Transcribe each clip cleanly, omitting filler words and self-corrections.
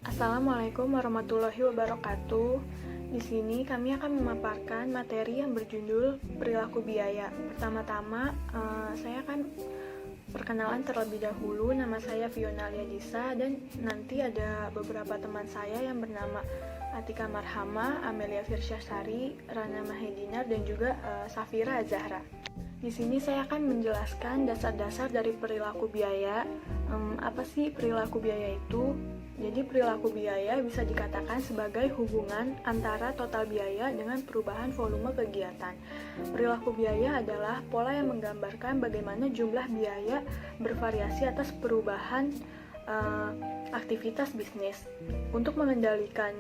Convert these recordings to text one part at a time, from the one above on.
Assalamualaikum warahmatullahi wabarakatuh. Di sini kami akan memaparkan materi yang berjudul perilaku biaya. Pertama-tama, saya akan perkenalan terlebih dahulu. Nama saya Fiona Liadisa dan nanti ada beberapa teman saya yang bernama Atika Marhama, Amelia Firsyasari, Rana Mahedinar, dan juga Safira Zahra. Di sini saya akan menjelaskan dasar-dasar dari perilaku biaya. Apa sih perilaku biaya itu? Jadi perilaku biaya bisa dikatakan sebagai hubungan antara total biaya dengan perubahan volume kegiatan. Perilaku biaya adalah pola yang menggambarkan bagaimana jumlah biaya bervariasi atas perubahan aktivitas bisnis. Untuk mengendalikan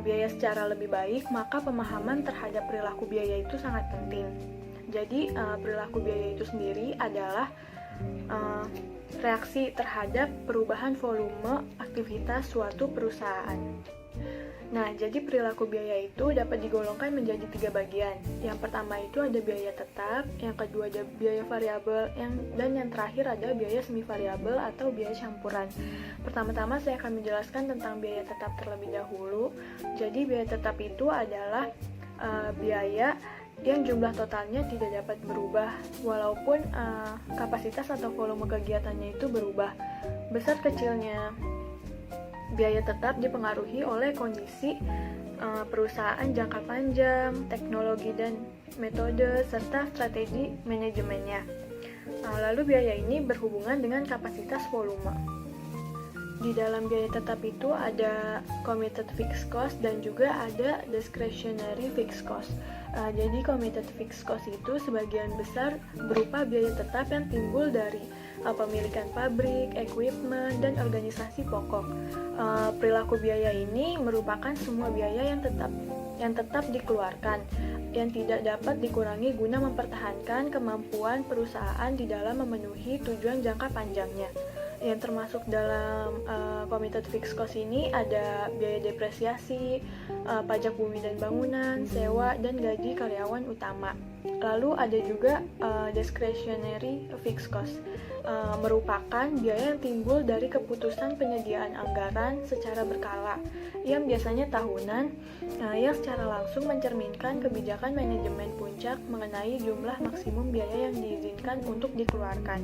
biaya secara lebih baik, maka pemahaman terhadap perilaku biaya itu sangat penting. Jadi perilaku biaya itu sendiri adalah reaksi terhadap perubahan volume aktivitas suatu perusahaan. Nah, jadi perilaku biaya itu dapat digolongkan menjadi 3 bagian. Yang pertama itu ada biaya tetap, yang kedua ada biaya variabel, dan yang terakhir ada biaya semi variabel atau biaya campuran. Pertama-tama saya akan menjelaskan tentang biaya tetap terlebih dahulu. Jadi biaya tetap itu adalah biaya yang jumlah totalnya tidak dapat berubah walaupun kapasitas atau volume kegiatannya itu berubah. Besar kecilnya biaya tetap dipengaruhi oleh kondisi perusahaan jangka panjang, teknologi dan metode, serta strategi manajemennya. Lalu biaya ini berhubungan dengan kapasitas volume. Di dalam biaya tetap itu ada committed fixed cost dan juga ada discretionary fixed cost. Jadi committed fixed cost itu sebagian besar berupa biaya tetap yang timbul dari pemilikan pabrik, equipment, dan organisasi pokok. Perilaku biaya ini merupakan semua biaya yang tetap dikeluarkan, yang tidak dapat dikurangi guna mempertahankan kemampuan perusahaan di dalam memenuhi tujuan jangka panjangnya. Yang termasuk dalam committed fixed cost ini ada biaya depresiasi, pajak bumi dan bangunan, sewa, dan gaji karyawan utama. Lalu ada juga discretionary fixed cost, merupakan biaya yang timbul dari keputusan penyediaan anggaran secara berkala, yang biasanya tahunan, yang secara langsung mencerminkan kebijakan manajemen puncak mengenai jumlah maksimum biaya yang diizinkan untuk dikeluarkan,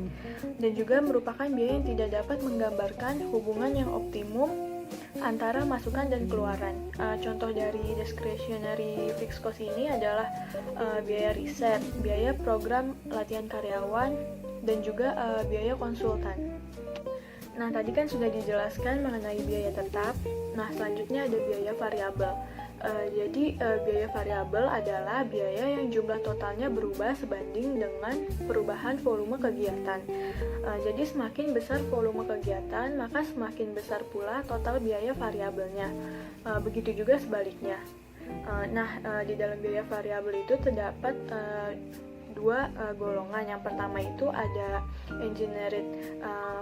dan juga merupakan biaya yang tidak dapat menggambarkan hubungan yang optimum antara masukan dan keluaran. Contoh dari discretionary fixed cost ini adalah biaya riset, biaya program latihan karyawan, dan juga biaya konsultan. Nah, tadi kan sudah dijelaskan mengenai biaya tetap. Nah, selanjutnya ada biaya variabel. Jadi biaya variabel adalah biaya yang jumlah totalnya berubah sebanding dengan perubahan volume kegiatan. Jadi semakin besar volume kegiatan, maka semakin besar pula total biaya variabelnya. Begitu juga sebaliknya. Di dalam biaya variabel itu terdapat dua golongan. Yang pertama itu ada engineered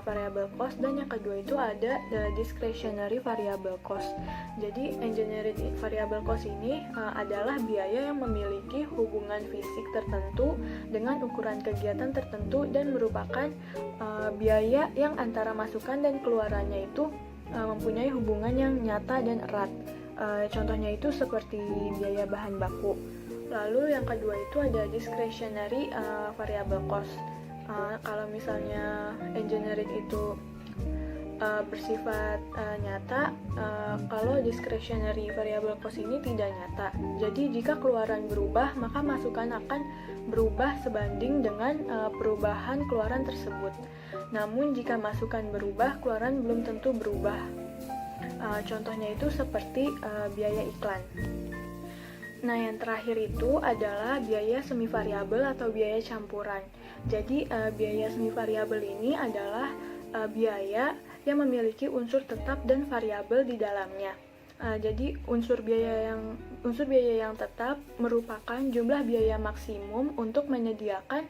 variable cost, dan yang kedua itu ada discretionary variable cost. Jadi engineered variable cost ini adalah biaya yang memiliki hubungan fisik tertentu dengan ukuran kegiatan tertentu dan merupakan biaya yang antara masukan dan keluarannya itu mempunyai hubungan yang nyata dan erat. Contohnya itu seperti biaya bahan baku. Lalu yang kedua itu ada discretionary variable cost. Kalau misalnya engineering itu bersifat nyata, kalau discretionary variable cost ini tidak nyata. Jadi jika keluaran berubah, maka masukan akan berubah sebanding dengan perubahan keluaran tersebut. Namun jika masukan berubah, keluaran belum tentu berubah. Contohnya itu seperti biaya iklan. Nah, yang terakhir itu adalah biaya semi variabel atau biaya campuran. Jadi, biaya semi variabel ini adalah biaya yang memiliki unsur tetap dan variabel di dalamnya. Jadi, unsur biaya yang tetap merupakan jumlah biaya maksimum untuk menyediakan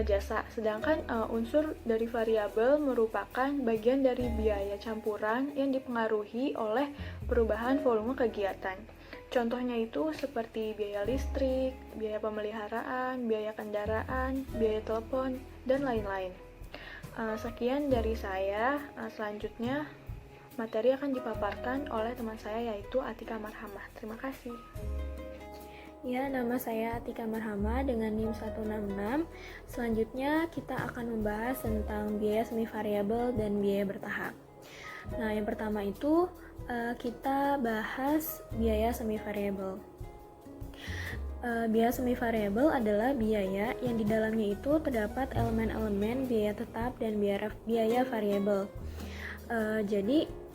jasa, sedangkan unsur dari variabel merupakan bagian dari biaya campuran yang dipengaruhi oleh perubahan volume kegiatan. Contohnya itu seperti biaya listrik, biaya pemeliharaan, biaya kendaraan, biaya telepon, dan lain-lain. Sekian dari saya. Selanjutnya Materi akan dipaparkan oleh teman saya yaitu Atika Marhamah. Terima kasih. Ya, nama saya Atika Marhamah dengan NIM 166. Selanjutnya kita akan membahas tentang biaya semi variabel dan biaya bertahap. Nah, yang pertama itu kita bahas biaya semi variabel. Biaya semi variabel adalah biaya yang di dalamnya itu terdapat elemen-elemen biaya tetap dan biaya variabel. Jadi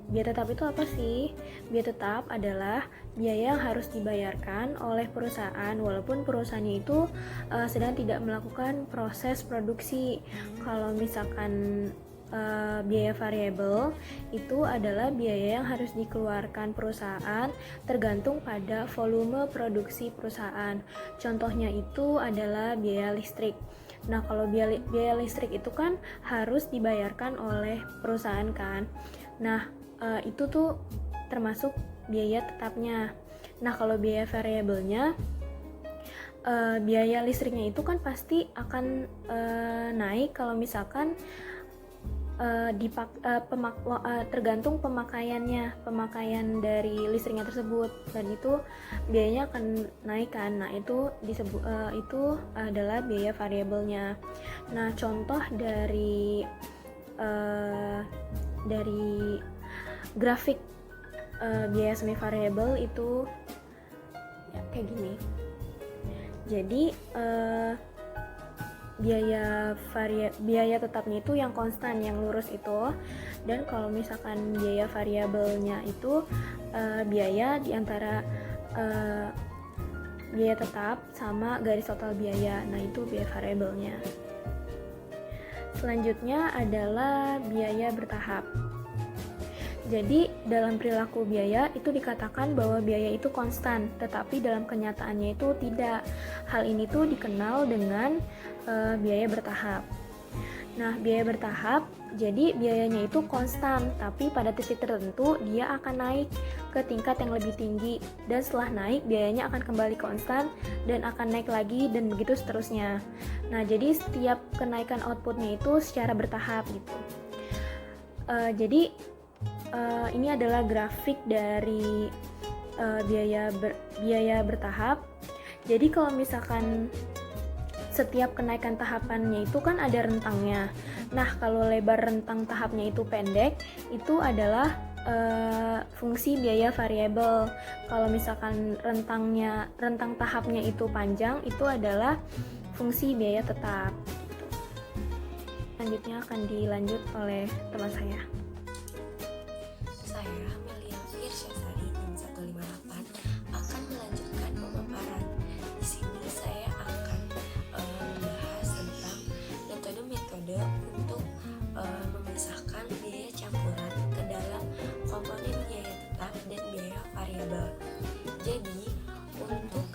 biaya tetap itu apa sih? Biaya tetap adalah biaya yang harus dibayarkan oleh perusahaan walaupun perusahaannya itu sedang tidak melakukan proses produksi. Kalau misalkan biaya variabel itu adalah biaya yang harus dikeluarkan perusahaan tergantung pada volume produksi perusahaan. Contohnya itu adalah biaya listrik. Nah, kalau biaya listrik itu kan harus dibayarkan oleh perusahaan kan. Nah, itu tuh termasuk biaya tetapnya. Nah, kalau biaya variabelnya, biaya listriknya itu kan pasti akan naik kalau misalkan tergantung pemakaian dari listriknya tersebut, dan itu biayanya akan naik kan. Nah, itu adalah biaya variabelnya. Nah, contoh dari grafik biaya semi variabel itu ya, kayak gini. Jadi biaya tetapnya itu yang konstan, yang lurus itu, dan kalau misalkan biaya variabelnya itu biaya di antara biaya tetap sama garis total biaya. Nah, itu biaya variabelnya. Selanjutnya adalah biaya bertahap. Jadi dalam perilaku biaya itu dikatakan bahwa biaya itu konstan, tetapi dalam kenyataannya itu tidak. Hal ini tuh dikenal dengan biaya bertahap. Nah, biaya bertahap, jadi biayanya itu konstan, tapi pada titik tertentu dia akan naik ke tingkat yang lebih tinggi, dan setelah naik biayanya akan kembali konstan dan akan naik lagi, dan begitu seterusnya. Nah, jadi setiap kenaikan outputnya itu secara bertahap gitu. Jadi ini adalah grafik dari biaya bertahap. Jadi kalau misalkan setiap kenaikan tahapannya itu kan ada rentangnya. Nah, kalau lebar rentang tahapnya itu pendek, itu adalah fungsi biaya variabel. Kalau misalkan rentang tahapnya itu panjang, itu adalah fungsi biaya tetap. Selanjutnya akan dilanjut oleh teman saya. Saya, Melia Firsyasari, NIM 158, akan melanjutkan pemaparan. Di sini saya akan membahas tentang metode-metode untuk memisahkan biaya campuran ke dalam komponen biaya tetap dan biaya variabel. Jadi, untuk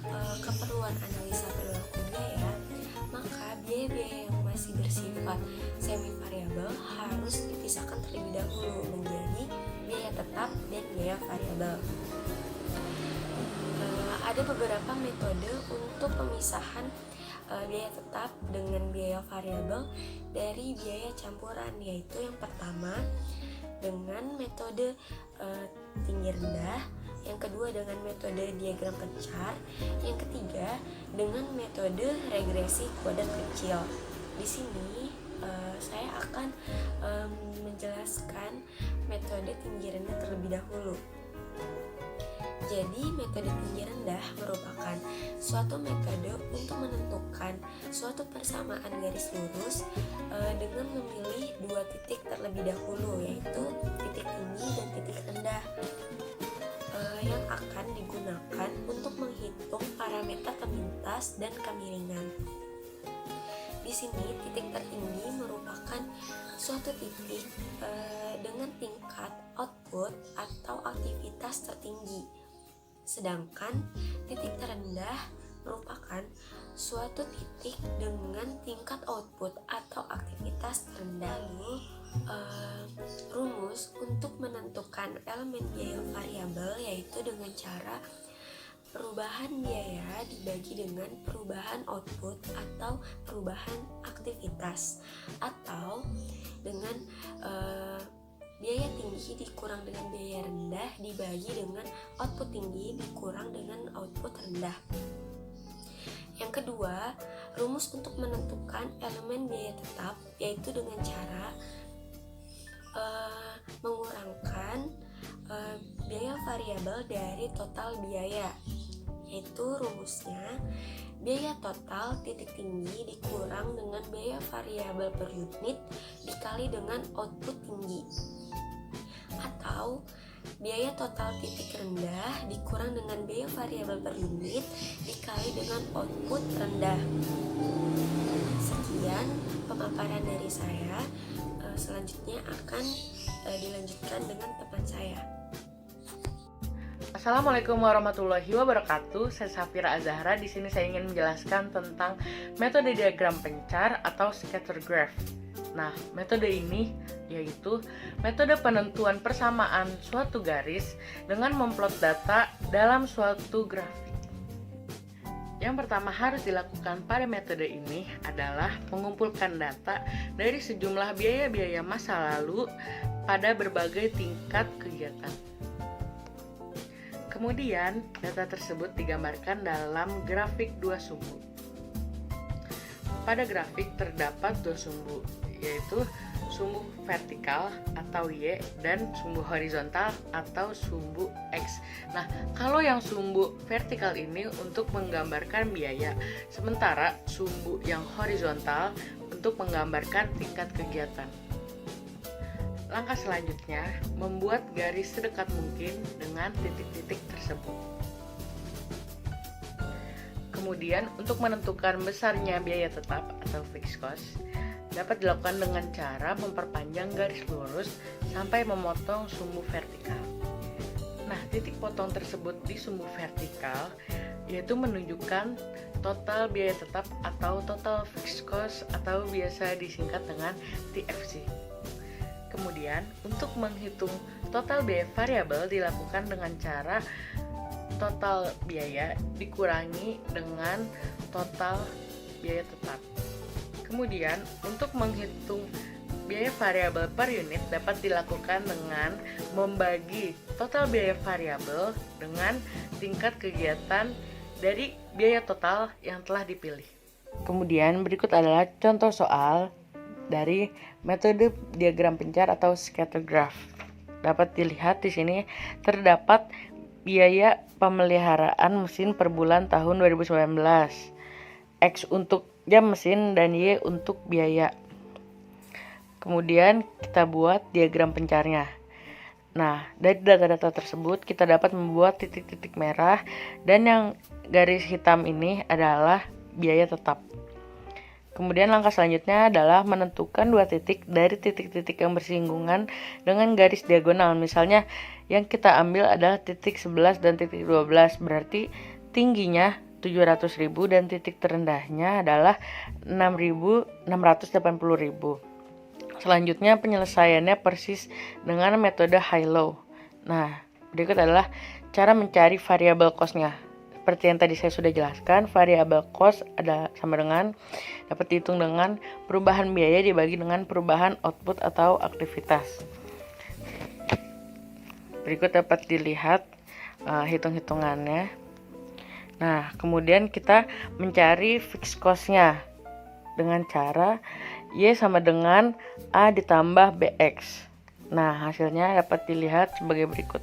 keperluan analisa perilaku biaya, maka biaya-biaya yang masih bersifat semi variabel harus dipisahkan terlebih dahulu menjadi biaya tetap dan biaya variabel. Ada beberapa metode untuk pemisahan biaya tetap dengan biaya variabel dari biaya campuran, yaitu yang pertama dengan metode tinggi rendah, yang kedua dengan metode diagram pencar, yang ketiga dengan metode regresi kuadrat kecil. Di sini saya akan menjelaskan metode tinggi rendah terlebih dahulu. Jadi metode tinggi rendah merupakan suatu metode untuk menentukan suatu persamaan garis lurus dengan memilih dua titik terlebih dahulu, yaitu titik tinggi dan titik rendah, yang akan digunakan untuk menghitung parameter kemintas dan kemiringan. Di sini titik tertinggi merupakan suatu titik dengan tingkat output atau aktivitas tertinggi, sedangkan titik terendah merupakan suatu titik dengan tingkat output atau aktivitas terendah. Rumus untuk menentukan elemen biaya variabel yaitu dengan cara perubahan biaya dibagi dengan perubahan output atau perubahan aktivitas, atau dengan biaya tinggi dikurang dengan biaya rendah dibagi dengan output tinggi dikurang dengan output rendah. Yang kedua, rumus untuk menentukan elemen biaya tetap yaitu dengan cara mengurangkan biaya variabel dari total biaya, yaitu rumusnya biaya total titik tinggi dikurang dengan biaya variabel per unit dikali dengan output tinggi, atau biaya total titik rendah dikurang dengan biaya variabel per unit dikali dengan output rendah. Sekian pemaparan dari saya. Selanjutnya akan dilanjutkan dengan teman saya. Assalamualaikum warahmatullahi wabarakatuh. Saya Safira Azahra. Di sini saya ingin menjelaskan tentang metode diagram pencar atau scatter graph. Nah, metode ini yaitu metode penentuan persamaan suatu garis dengan memplot data dalam suatu grafik. Yang pertama harus dilakukan pada metode ini adalah mengumpulkan data dari sejumlah biaya-biaya masa lalu pada berbagai tingkat kegiatan. Kemudian, data tersebut digambarkan dalam grafik dua sumbu. Pada grafik terdapat dua sumbu, yaitu sumbu vertikal atau Y dan sumbu horizontal atau sumbu X. Nah, kalau yang sumbu vertikal ini untuk menggambarkan biaya, sementara sumbu yang horizontal untuk menggambarkan tingkat kegiatan. Langkah selanjutnya, membuat garis sedekat mungkin dengan titik-titik tersebut. Kemudian, untuk menentukan besarnya biaya tetap atau fixed cost, dapat dilakukan dengan cara memperpanjang garis lurus sampai memotong sumbu vertikal. Nah, titik potong tersebut di sumbu vertikal yaitu menunjukkan total biaya tetap atau total fixed cost atau biasa disingkat dengan TFC. Kemudian, untuk menghitung total biaya variabel dilakukan dengan cara total biaya dikurangi dengan total biaya tetap. Kemudian, untuk menghitung biaya variabel per unit dapat dilakukan dengan membagi total biaya variabel dengan tingkat kegiatan dari biaya total yang telah dipilih. Kemudian, berikut adalah contoh soal dari metode diagram pencar atau scatter graph. Dapat dilihat di sini terdapat biaya pemeliharaan mesin per bulan tahun 2019. X untuk jam mesin dan Y untuk biaya. Kemudian kita buat diagram pencarnya. Nah, dari data-data tersebut kita dapat membuat titik-titik merah dan yang garis hitam ini adalah biaya tetap. Kemudian langkah selanjutnya adalah menentukan dua titik dari titik-titik yang bersinggungan dengan garis diagonal. Misalnya yang kita ambil adalah titik 11 dan titik 12, berarti tingginya 700.000 dan titik terendahnya adalah 6.680.000. Selanjutnya penyelesaiannya persis dengan metode high-low. Nah, berikut adalah cara mencari variabel cost-nya. Seperti yang tadi saya sudah jelaskan, variabel cost ada sama dengan dapat dihitung dengan perubahan biaya dibagi dengan perubahan output atau aktivitas. Berikut dapat dilihat hitung-hitungannya. Nah, kemudian kita mencari fixed cost-nya dengan cara Y sama dengan A ditambah BX. Nah, hasilnya dapat dilihat sebagai berikut.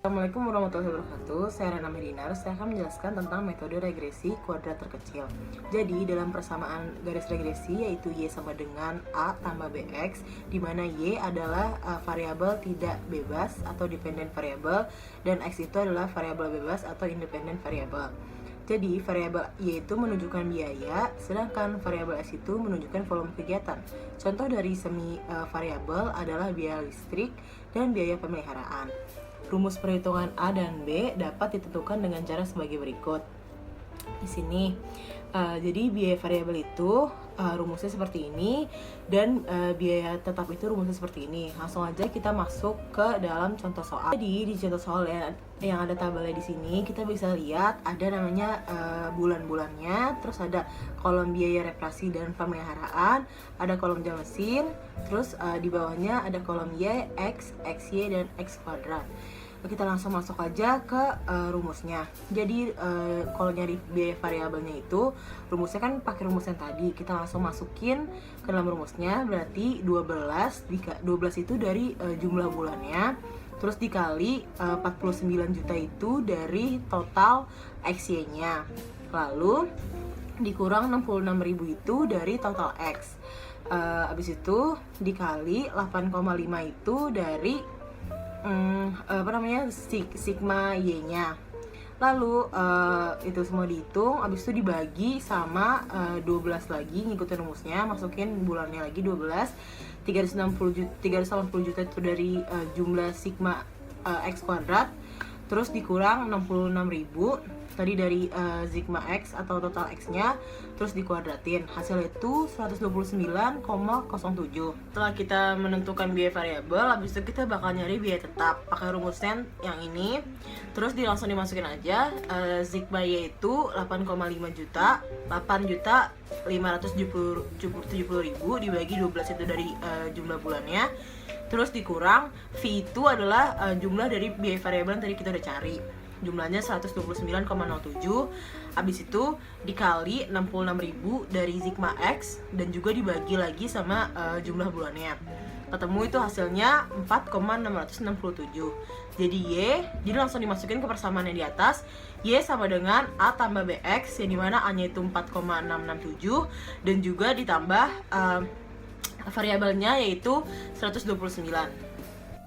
Assalamualaikum warahmatullahi wabarakatuh. Saya Rana Medinar. Saya akan menjelaskan tentang metode regresi kuadrat terkecil. Jadi dalam persamaan garis regresi yaitu Y sama dengan A tambah BX, di mana Y adalah variabel tidak bebas atau dependent variable dan X itu adalah variabel bebas atau independent variable. Jadi variabel Y itu menunjukkan biaya, sedangkan variabel X itu menunjukkan volume kegiatan. Contoh dari semi variabel adalah biaya listrik dan biaya pemeliharaan. Rumus perhitungan A dan B dapat ditentukan dengan cara sebagai berikut. Di sini, jadi biaya variabel itu rumusnya seperti ini, dan biaya tetap itu rumusnya seperti ini. Langsung aja kita masuk ke dalam contoh soal. Jadi di contoh soal yang ada tabelnya di sini, kita bisa lihat ada namanya bulan-bulannya, terus ada kolom biaya reparasi dan pemeliharaan, ada kolom jam mesin, terus di bawahnya ada kolom Y, X, XY, dan X kuadrat. Kita langsung masuk aja ke rumusnya. Jadi kalau nyari biaya variabelnya itu, rumusnya kan pakai rumus yang tadi. Kita langsung masukin ke dalam rumusnya, berarti 12 itu dari jumlah bulannya, terus dikali 49 juta itu dari total XY-nya, lalu dikurang 66.000 itu dari total X. Abis itu dikali 8,5 itu dari sigma Y-nya. Lalu itu semua dihitung, habis itu dibagi sama 12 lagi, ngikutin rumusnya, masukin bulannya lagi 12. 380 juta itu dari jumlah sigma X kuadrat, terus dikurang 66.000 tadi dari sigma X atau total X-nya, terus dikuadratin. Hasilnya itu 129,07. Setelah kita menentukan biaya variabel, habis itu kita bakal nyari biaya tetap pakai rumusnya yang ini. Terus langsung dimasukin aja, sigma Y itu 8,5 juta, 8 juta 570.000 dibagi 12 itu dari jumlah bulannya, terus dikurang V itu adalah jumlah dari biaya variabel yang tadi kita udah cari, jumlahnya 129,07. Habis itu dikali 66.000 dari sigma X dan juga dibagi lagi sama jumlah bulannya. Ketemu itu hasilnya 4,667. Jadi langsung dimasukin ke persamaan yang di atas. Y sama dengan A tambah BX, yang dimana A nya itu 4,667 dan juga ditambah variabelnya yaitu 129.